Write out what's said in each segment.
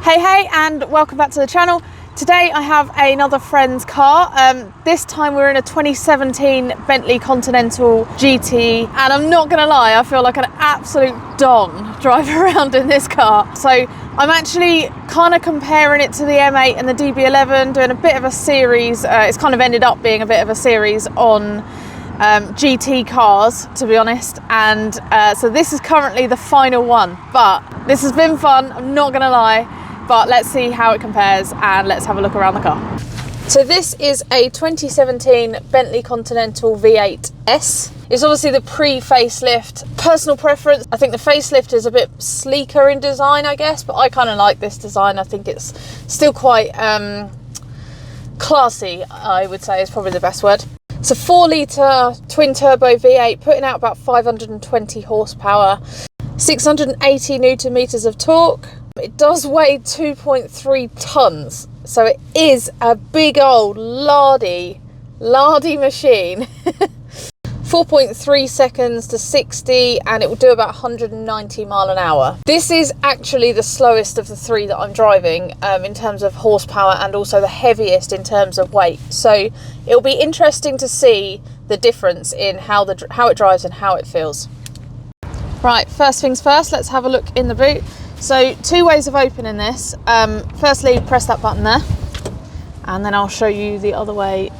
Hey and welcome back to the channel. Today I have another friend's car. This time we're in a 2017 Bentley Continental GT, and I'm not gonna lie, I feel like an absolute don driving around in this car. So I'm actually kind of comparing it to the M8 and the DB11, doing a bit of a series. It's kind of ended up being a bit of a series on GT cars, to be honest, and so this is currently the final one, but this has been fun, I'm not gonna lie. But let's see how it compares and let's have a look around the car. So this is a 2017 Bentley Continental V8S. It's obviously the pre-facelift. Personal preference, I think the facelift is a bit sleeker in design, I guess, but I kind of like this design. I think it's still quite classy, I would say is probably the best word. It's a 4-litre twin turbo V8, putting out about 520 horsepower, 680 Newton meters of torque. It does weigh 2.3 tons, so it is a big old lardy machine. 4.3 seconds to 60, and it will do about 190 mile an hour. This is actually the slowest of the three that I'm driving in terms of horsepower, and also the heaviest in terms of weight. So it'll be interesting to see the difference in how it drives and how it feels. Right, first things first, let's have a look in the boot. So two ways of opening this. Firstly, press that button there, and then I'll show you the other way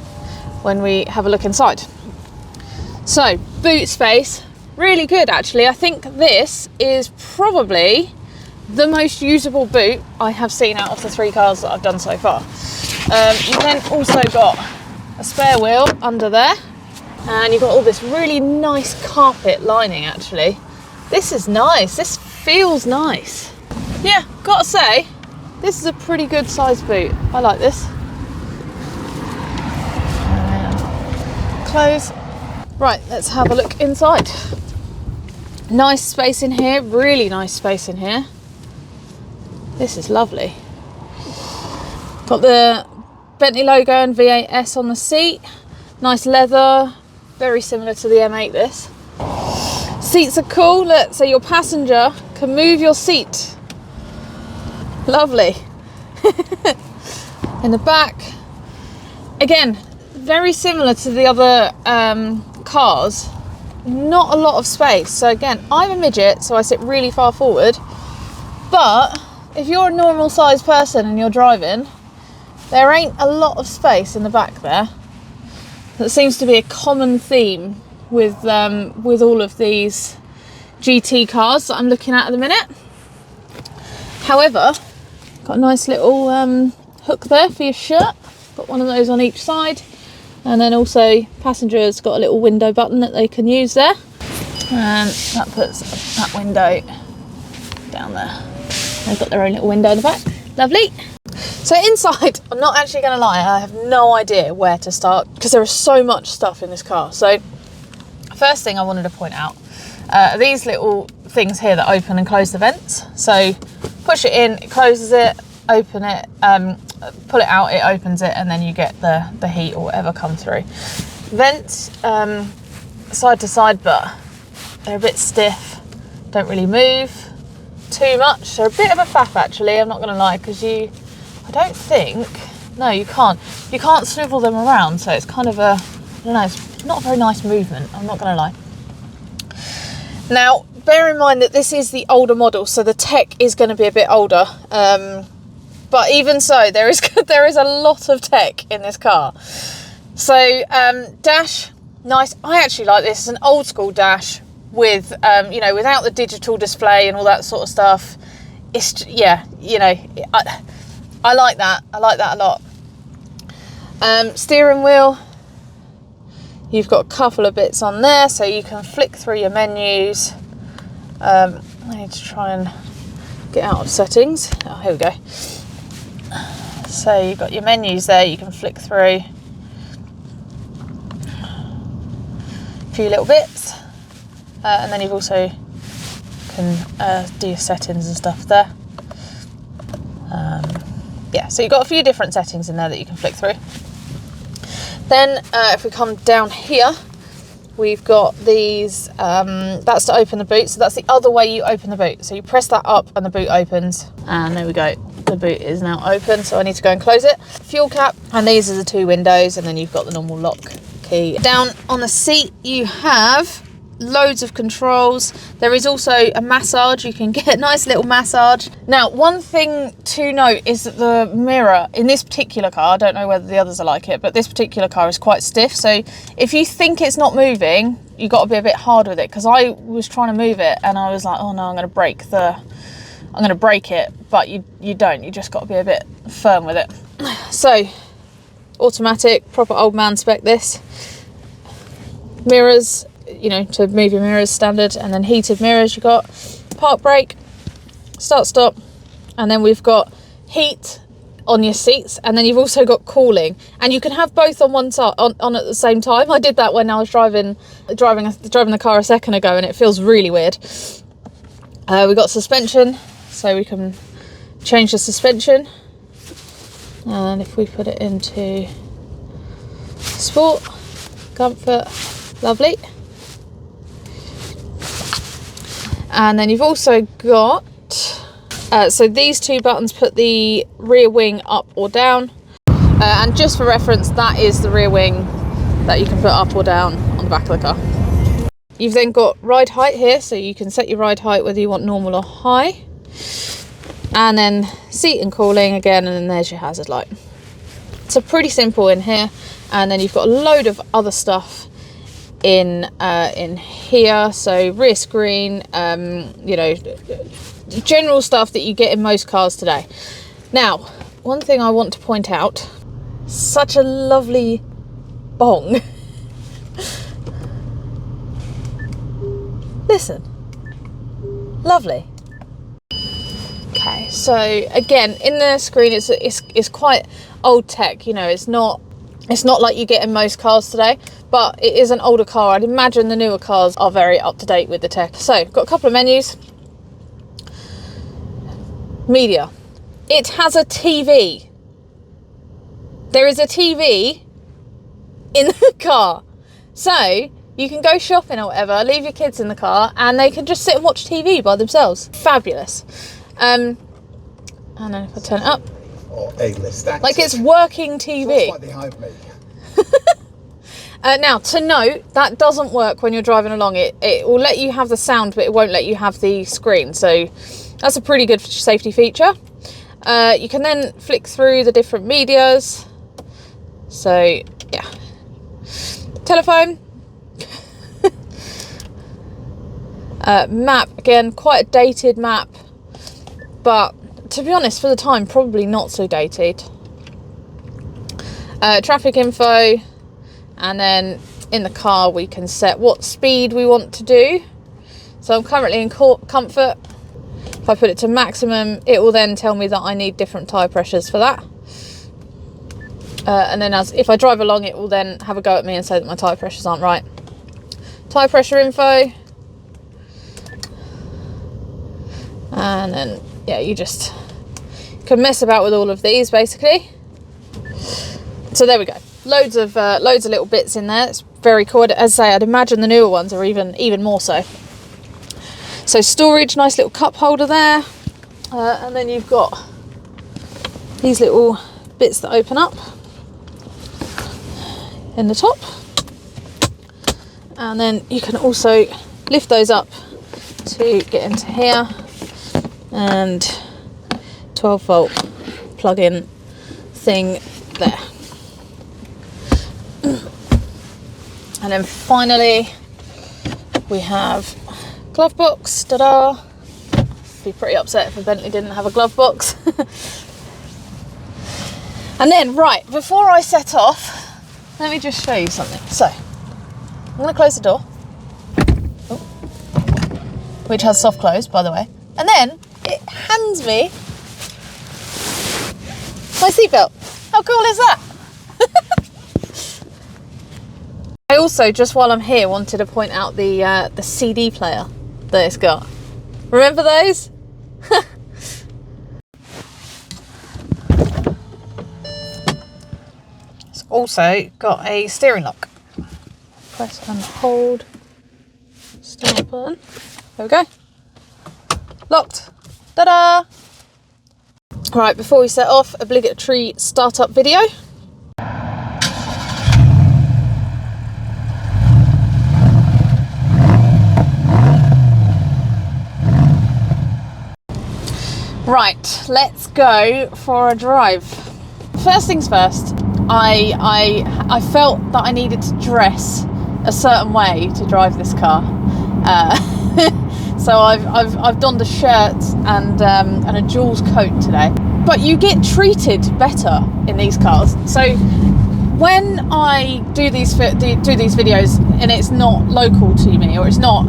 when we have a look inside. So boot space, really good actually. I think this is probably the most usable boot I have seen out of the three cars that I've done so far. You've then also got a spare wheel under there, and you've got all this really nice carpet lining actually. This is nice, this feels nice. Yeah, gotta say, this is a pretty good sized boot. I like this. Close. Right, let's have a look inside. Nice space in here, really nice space in here. This is lovely. Got the Bentley logo and V8S on the seat. Nice leather, very similar to the M8 this. Seats are cool, look, so your passenger can move your seat. Lovely. In the back, again, very similar to the other cars, not a lot of space. So again, I'm a midget, so I sit really far forward, but if you're a normal sized person and you're driving, there ain't a lot of space in the back there. That seems to be a common theme with all of these GT cars that I'm looking at the minute. However, got a nice little hook there for your shirt. Got one of those on each side, and then also passengers got a little window button that they can use there, and that puts that window down there. They've got their own little window in the back. Lovely. So inside, I'm not actually going to lie, I have no idea where to start because there is so much stuff in this car. So first thing I wanted to point out are these little things here that open and close the vents. So push it in, it closes it, open it, pull it out, it opens it, and then you get the heat or whatever come through. Vents side to side, but they're a bit stiff, don't really move too much. They're a bit of a faff actually, I'm not going to lie, because you can't swivel them around, so it's kind of a, I don't know, it's not a very nice movement, I'm not going to lie. Now, bear in mind that this is the older model, so the tech is going to be a bit older. But even so, there is a lot of tech in this car. So, dash, nice. I actually like this. It's an old school dash with, without the digital display and all that sort of stuff. It's, yeah, I like that. I like that a lot. Steering wheel. You've got a couple of bits on there, so you can flick through your menus. I need to try and get out of settings. Oh, here we go. So you've got your menus there, you can flick through a few little bits. And then you've also can do your settings and stuff there. Yeah, so you've got a few different settings in there that you can flick through. Then if we come down here, we've got these, that's to open the boot. So that's the other way you open the boot. So you press that up and the boot opens, and there we go. the boot is now open, so I need to go and close it. Fuel cap, and these are the 2 windows, and then you've got the normal lock key. Down on the seat you have loads of controls. There is also a massage. You can get a nice little massage. Now, one thing to note is that the mirror in this particular car, I don't know whether the others are like it, but this particular car is quite stiff. So if you think it's not moving, you got to be a bit hard with it, because I was trying to move it and I was like, oh no, I'm going to break it, but you don't. You just got to be a bit firm with it. So automatic, proper old man spec this. Mirrors, you know, to move your mirrors standard, and then heated mirrors. You got park brake, start stop, and then we've got heat on your seats, and then you've also got cooling, and you can have both on one side on at the same time. I did that when I was driving the car a second ago, and it feels really weird. We've got suspension, so we can change the suspension, and if we put it into sport, comfort, lovely. And then you've also got, so these 2 buttons put the rear wing up or down. And just for reference, that is the rear wing that you can put up or down on the back of the car. You've then got ride height here, so you can set your ride height whether you want normal or high. And then seat and cooling again, and then there's your hazard light. So pretty simple in here. And then you've got a load of other stuff in here, so rear screen, you know, general stuff that you get in most cars today. Now, one thing I want to point out, such a lovely bong. Listen, lovely. Okay, so again, in the screen, it's quite old tech. You know, it's not like you get in most cars today, but it is an older car. I'd imagine the newer cars are very up to date with the tech. So, got a couple of menus. Media. It has a TV. There is a TV in the car. So, you can go shopping or whatever, leave your kids in the car, and they can just sit and watch TV by themselves. Fabulous. And then if I turn it up, A-list actor. like it's working TV. Right behind me. Now, to note, that doesn't work when you're driving along. It will let you have the sound, but it won't let you have the screen. So that's a pretty good safety feature. You can then flick through the different medias. So, yeah. Telephone. Map, again, quite a dated map. But, to be honest, for the time, probably not so dated. Traffic info. And then in the car we can set what speed we want to do. So I'm currently in comfort. If I put it to maximum, it will then tell me that I need different tyre pressures for that. And then if I drive along, it will then have a go at me and say that my tyre pressures aren't right. Tyre pressure info. And then, yeah, you just can mess about with all of these basically. So there we go. Loads of little bits in there. It's very cool. As I say, I'd imagine the newer ones are even more so. So storage, nice little cup holder there. And then you've got these little bits that open up in the top. And then you can also lift those up to get into here. And 12-volt plug-in thing there. And then finally we have glove box. Ta-da! Be pretty upset if a Bentley didn't have a glove box. And then, right, before I set off, let me just show you something. So, I'm going to close the door, which has soft close, by the way. And then it hands me my seatbelt. How cool is that? I also, just while I'm here, wanted to point out the CD player that it's got. Remember those? It's also got a steering lock. Press and hold. Start button. There we go. Locked. Ta-da! Right, before we set off, obligatory startup video. Right, let's go for a drive. First things first, I felt that I needed to dress a certain way to drive this car. So I've donned a shirt and a Jules coat today. But you get treated better in these cars. So when I do these videos and it's not local to me, or it's not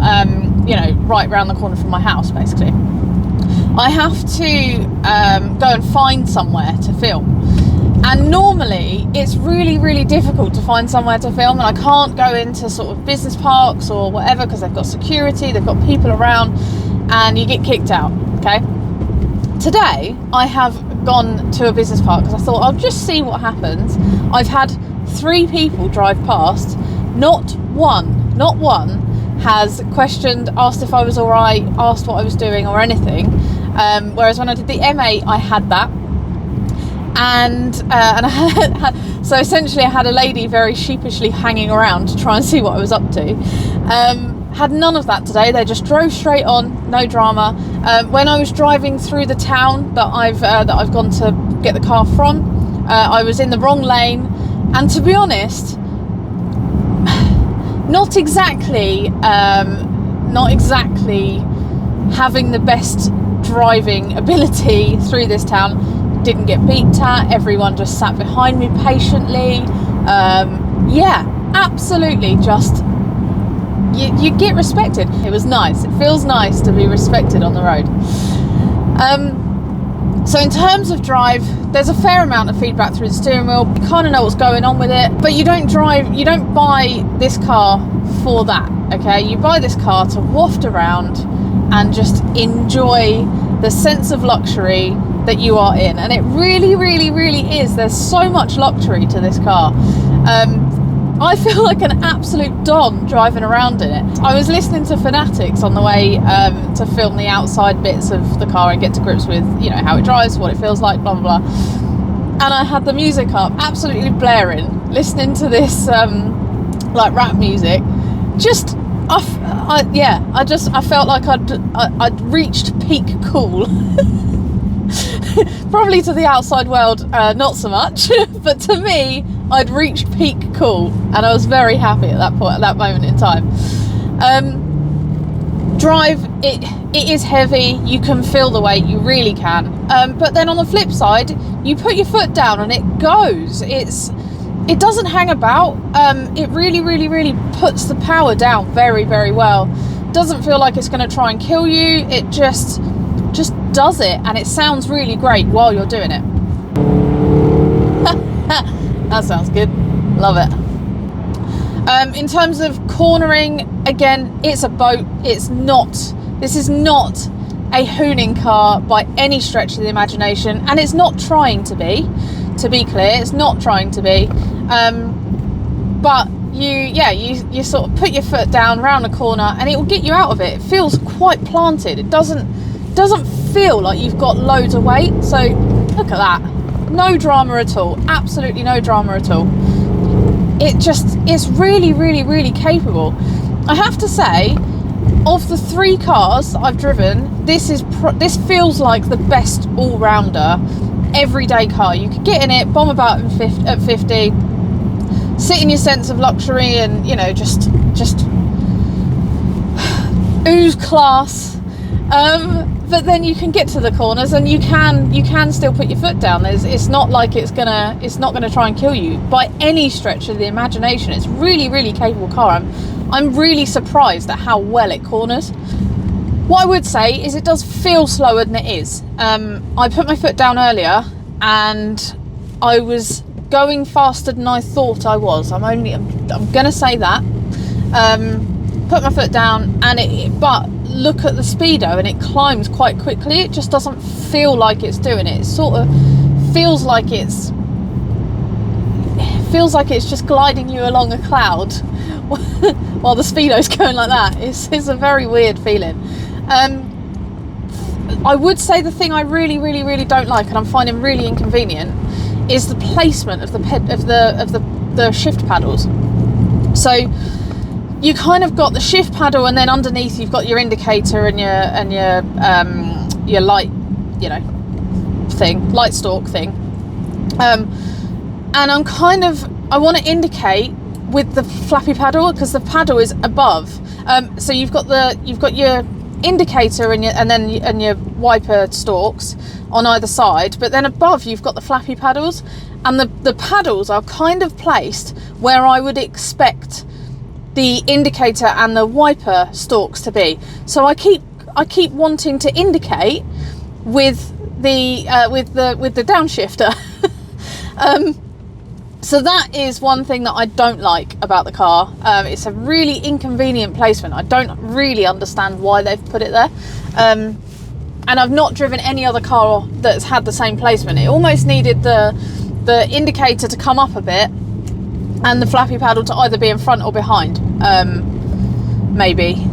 you know, right around the corner from my house, basically, I have to go and find somewhere to film. And normally it's really, really difficult to find somewhere to film, and I can't go into sort of business parks or whatever because they've got security, they've got people around, and you get kicked out, okay? Today I have gone to a business park because I thought I'll just see what happens. I've had 3 people drive past, not one has questioned, asked if I was all right, asked what I was doing or anything. Whereas when I did the M8, I had that, and I had, so essentially I had a lady very sheepishly hanging around to try and see what I was up to. Had none of that today. They just drove straight on, no drama. When I was driving through the town that I've gone to get the car from, I was in the wrong lane, and to be honest, not exactly having the best driving ability through this town. Didn't get beeped at, everyone just sat behind me patiently. Yeah, absolutely, just you get respected. It was nice. It feels nice to be respected on the road. So in terms of drive, there's a fair amount of feedback through the steering wheel. You kind of know what's going on with it, but you don't buy this car for that, okay? You buy this car to waft around and just enjoy the sense of luxury that you are in. And it really, really, really is. There's so much luxury to this car. I feel like an absolute don driving around in it. I was listening to Fanatics on the way to film the outside bits of the car and get to grips with, you know, how it drives, what it feels like, blah, blah, blah. And I had the music up, absolutely blaring, listening to this like rap music. Just, I felt like I'd reached peak cool. Probably to the outside world, not so much, but to me, I'd reached peak cool, and I was very happy at that point, at that moment in time. Drive, it is heavy. You can feel the weight, you really can. But then on the flip side, you put your foot down and it goes. It doesn't hang about. It really, really, really puts the power down very, very well. Doesn't feel like it's going to try and kill you. It just does it, and it sounds really great while you're doing it. That sounds good. Love it. In terms of cornering, again, it's a boat. This is not a hooning car by any stretch of the imagination, and it's not trying to be clear, it's not trying to be. But you sort of put your foot down around a corner and it will get you out of it. It feels quite planted. It doesn't feel like you've got loads of weight. So look at that, no drama at all, absolutely no drama at all. It's really, really, really capable. I have to say, of the 3 cars that I've driven, this feels like the best all-rounder everyday car. You could get in it, bomb about at 50, sit in your sense of luxury, and you know, just ooze class. But then you can get to the corners and you can still put your foot down. It's not like it's not gonna try and kill you by any stretch of the imagination. It's really, really capable car. I'm really surprised at how well it corners. What I would say is it does feel slower than it is. I put my foot down earlier and I was going faster than I thought I was. I'm gonna say that. Put my foot down but look at the speedo and it climbs quite quickly. It just doesn't feel like it's doing it. It sort of feels like it's just gliding you along a cloud while the speedo's going like that. It's a very weird feeling. I would say the thing I really don't like, and I'm finding really inconvenient, is the placement of the shift paddles. So you kind of got the shift paddle, and then underneath you've got your indicator and your light, you know, thing, light stalk thing. And I want to indicate with the flappy paddle, because the paddle is above. So you've got your indicator and your wiper stalks on either side, but then above you've got the flappy paddles, and the paddles are kind of placed where I would expect the indicator and the wiper stalks to be. So I keep wanting to indicate with the downshifter. So that is one thing that I don't like about the car. It's a really inconvenient placement. I don't really understand why they've put it there. And I've not driven any other car that's had the same placement. It almost needed the indicator to come up a bit and the flappy paddle to either be in front or behind, maybe.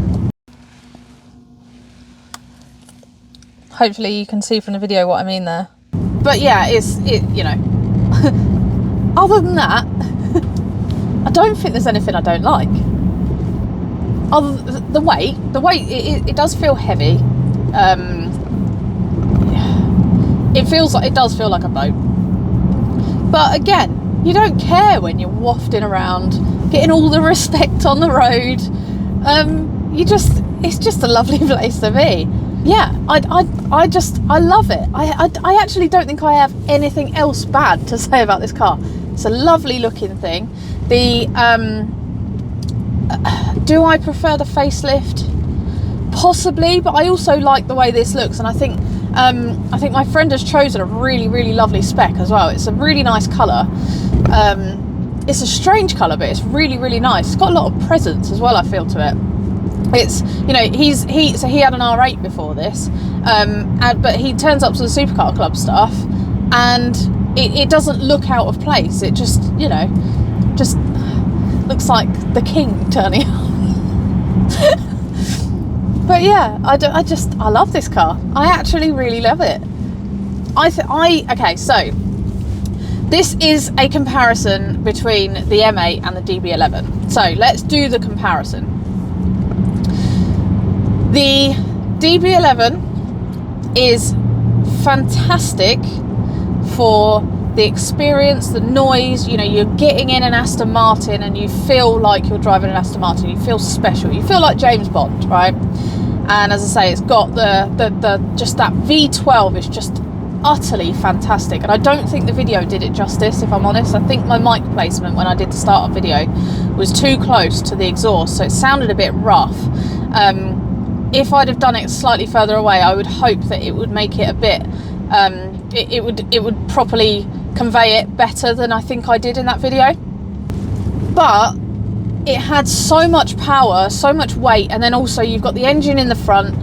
Hopefully you can see from the video what I mean there. But yeah, you know, other than that, I don't think there's anything I don't like. Other than the weight, it does feel heavy. It does feel like a boat. But again, you don't care when you're wafting around, getting all the respect on the road. It's just a lovely place to be. Yeah, I love it. I actually don't think I have anything else bad to say about this car. It's a lovely looking thing. Do I prefer the facelift? Possibly, but I also like the way this looks, and I think my friend has chosen a really lovely spec as well. It's a really nice colour. It's a strange colour, but it's really nice. It's got a lot of presence as well, I feel, to it. It's, you know, so he had an R8 before this, but he turns up to the Supercar Club stuff, and it doesn't look out of place. It just, you know, just looks like the king turning up. But yeah, I love this car. I actually really love it. Okay, so this is a comparison between the M8 and the DB11. So let's do the comparison. The DB11 is fantastic for the experience, the noise. You know, you're getting in an Aston Martin and you feel like you're driving an Aston Martin. You feel special. You feel like James Bond, right? And as I say, it's got the just that V12 is just utterly fantastic. And I don't think the video did it justice, if I'm honest. I think my mic placement when I did the startup video was too close to the exhaust, so it sounded a bit rough. If I'd have done it slightly further away, I would hope that it would make it a bit, it would properly convey it better than I think I did in that video. But it had so much power, so much weight, and then also you've got the engine in the front,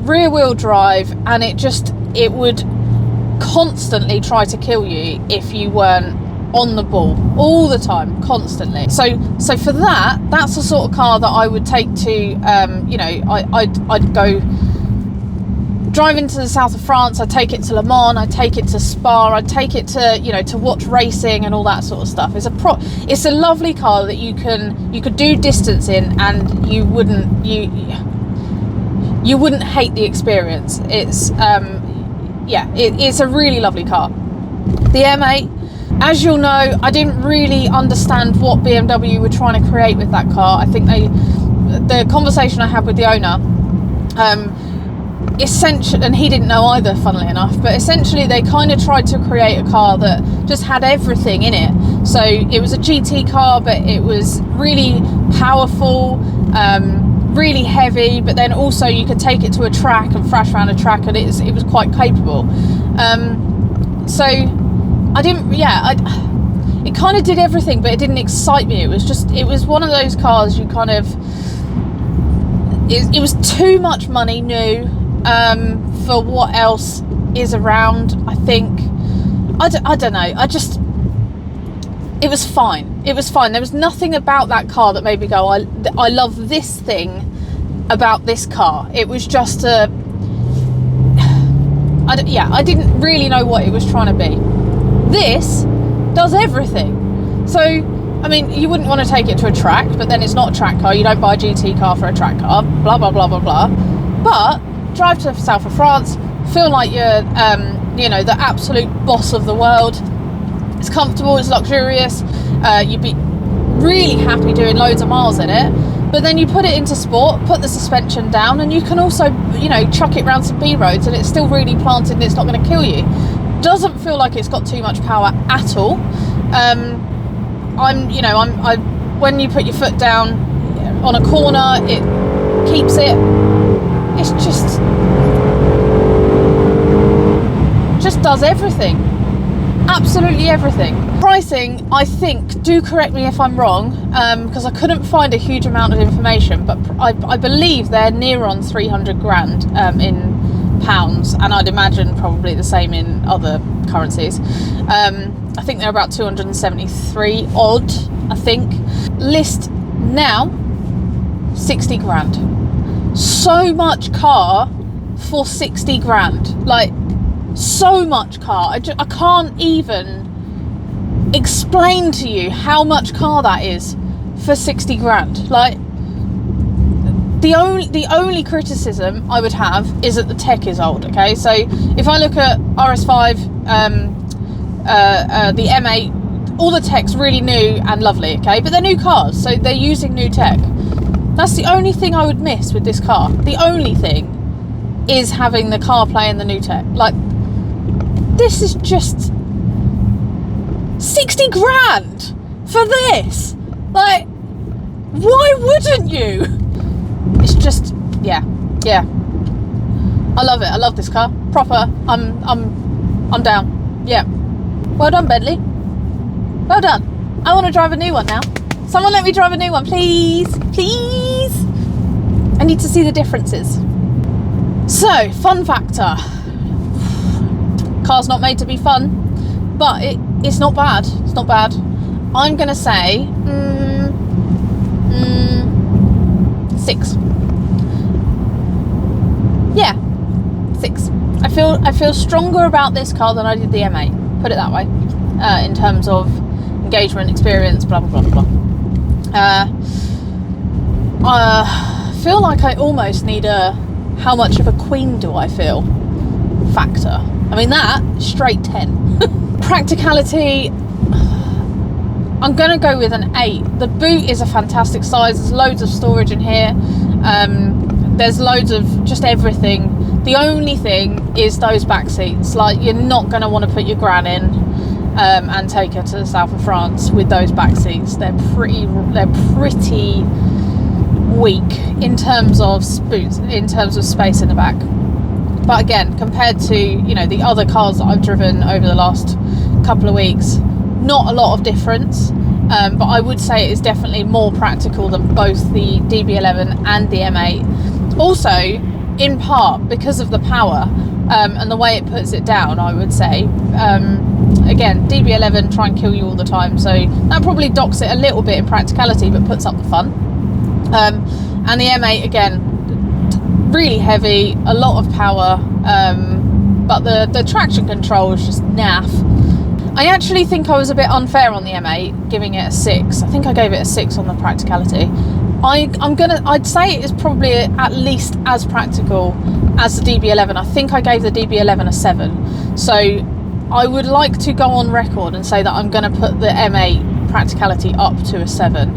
rear wheel drive, and it would constantly try to kill you if you weren't on the ball all the time, constantly. So for that's the sort of car that I would take to, you know, I'd go driving to the south of France. I'd take it to Le Mans. I'd take it to Spa. I'd take it to, you know, to watch racing and all that sort of stuff. It's a lovely car that you could do distance in, and you wouldn't hate the experience. It's it's a really lovely car. The M8, as you'll know, I didn't really understand what BMW were trying to create with that car. I think the conversation I had with the owner, essentially, and he didn't know either, funnily enough, but essentially they kind of tried to create a car that just had everything in it. So it was a GT car, but it was really powerful, really heavy, but then also you could take it to a track and thrash around a track, and it was quite capable. So I didn't, it kind of did everything, but it didn't excite me. It was one of those cars you kind of, it was too much money new for what else is around, I think. I don't know, it was fine. It was fine. There was nothing about that car that made me go, I love this thing about this car. It was just I didn't really know what it was trying to be. This does everything. So, I mean, you wouldn't want to take it to a track, but then it's not a track car. You don't buy a GT car for a track car, blah, blah, blah, blah, blah. But drive to the south of France, feel like you're, you know, the absolute boss of the world. It's comfortable, it's luxurious. You'd be really happy doing loads of miles in it. But then you put it into sport, put the suspension down, and you can also, you know, chuck it around some B roads and it's still really planted and it's not going to kill you. Doesn't feel like it's got too much power at all. When you put your foot down on a corner, it keeps it. It's just does everything. Absolutely everything. Pricing, I think, do correct me if I'm wrong, because I couldn't find a huge amount of information, but I believe they're near on 300 grand in pounds, and I'd imagine probably the same in other currencies. I think they're about 273 odd, I think. List now, 60 grand. So much car for 60 grand. Like, so much car. I can't even explain to you how much car that is for 60 grand. Like, the only criticism I would have is that the tech is old. Okay, so if I look at RS5, the M8, all the tech's really new and lovely. Okay, but they're new cars, so they're using new tech. That's the only thing I would miss with this car. The only thing is having the CarPlay and the new tech. Like, this is just 60 grand for this. Like, why wouldn't you? It's just, yeah. I love it. I love this car. Proper. I'm down. Yeah. Well done, Bentley. Well done. I want to drive a new one now. Someone let me drive a new one, please. Please. I need to see the differences. So, fun factor. Car's not made to be fun, but it's not bad. It's not bad. I'm gonna say 6. Yeah, 6. I feel stronger about this car than I did the M8. Put it that way. In terms of engagement, experience, blah blah blah blah. I feel like I almost need a how much of a queen do I feel factor. I mean, that straight 10. Practicality, I'm gonna go with an 8. The boot is a fantastic size. There's loads of storage in here. There's loads of just everything. The only thing is those back seats. Like, you're not gonna want to put your gran in and take her to the south of France with those back seats. They're pretty weak in terms of boots, in terms of space in the back. But again, compared to, you know, the other cars that I've driven over the last couple of weeks, not a lot of difference. But I would say it is definitely more practical than both the DB11 and the M8. Also, in part because of the power and the way it puts it down, I would say. Again, DB11 try and kill you all the time, so that probably docks it a little bit in practicality, but puts up the fun. And the M8, again, really heavy, a lot of power, but the traction control is just naff. I actually think I was a bit unfair on the M8, giving it a 6. I think I gave it a 6 on the practicality. I'd say it is probably at least as practical as the DB11. I think I gave the DB11 a 7. So I would like to go on record and say that I'm going to put the M8 practicality up to a 7,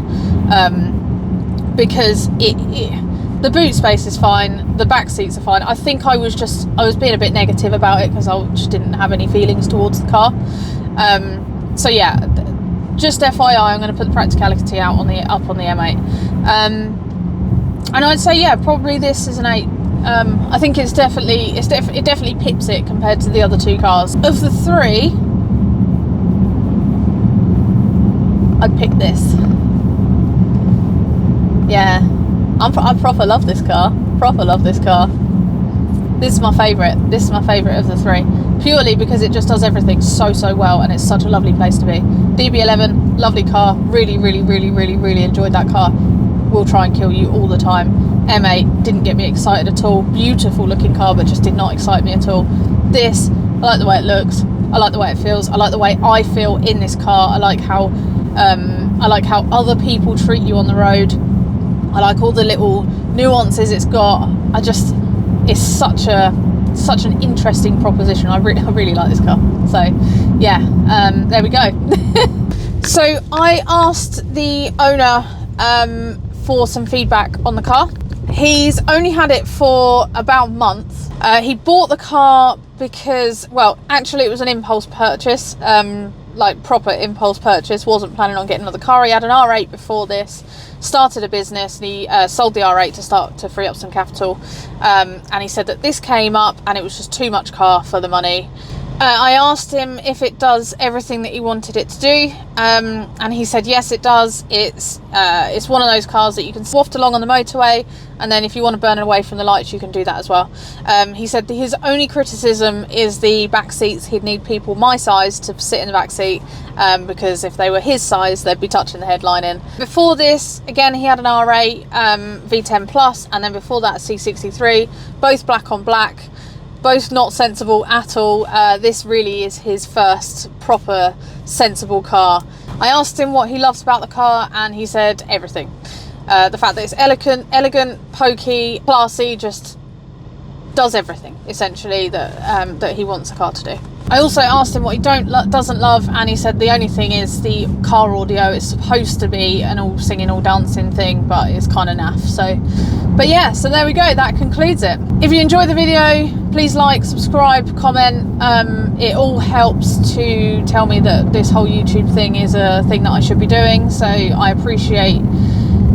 because the boot space is fine, the back seats are fine. I think I was being a bit negative about it because I just didn't have any feelings towards the car. So yeah, just FYI, I'm going to put the practicality up on the M8. And I'd say, yeah, probably this is an 8. I think it definitely pips it compared to the other two cars. Of the 3, I'd pick this. Yeah, I proper love this car. This is my favourite. This is my favourite of the 3. Purely because it just does everything so well, and it's such a lovely place to be. DB11, lovely car. Really enjoyed that car. Will try and kill you all the time. M8 didn't get me excited at all. Beautiful looking car, but just did not excite me at all. this. I like the way it looks. I like the way it feels. I like the way I feel in this car. I like how other people treat you on the road. I like all the little nuances it's got. It's such an interesting proposition. I really like this car. So yeah, there we go. So I asked the owner for some feedback on the car. He's only had it for about a month. He bought the car because, well, actually it was an impulse purchase, like proper impulse purchase. Wasn't planning on getting another car. He had an R8 before this, started a business, and he sold the R8 to free up some capital. And he said that this came up and it was just too much car for the money. I asked him if it does everything that he wanted it to do, and he said yes, it does. It's one of those cars that you can waft along on the motorway, and then if you want to burn away from the lights, you can do that as well. He said that his only criticism is the back seats. He'd need people my size to sit in the back seat, because if they were his size, they'd be touching the headlining. Before this, again, he had an R8 V10 Plus, and then before that a C63, both black on black. Both not sensible at all. This really is his first proper sensible car. I asked him what he loves about the car, and he said everything. The fact that it's elegant, pokey, classy, just does everything essentially that he wants a car to do. I also asked him what he doesn't love, and he said the only thing is the car audio. It's supposed to be an all singing, all dancing thing, but it's kind of naff. So, but yeah, so there we go. That concludes it. If you enjoyed the video, please like, subscribe, comment. It all helps to tell me that this whole YouTube thing is a thing that I should be doing. So I appreciate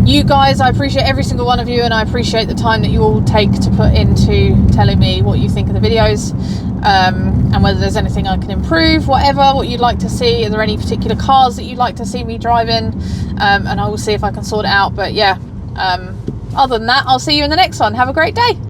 you guys. I appreciate every single one of you, and I appreciate the time that you all take to put into telling me what you think of the videos, and whether there's anything I can improve, what you'd like to see. Are there any particular cars that you'd like to see me driving? And I will see if I can sort it out. But yeah, other than that, I'll see you in the next one. Have a great day.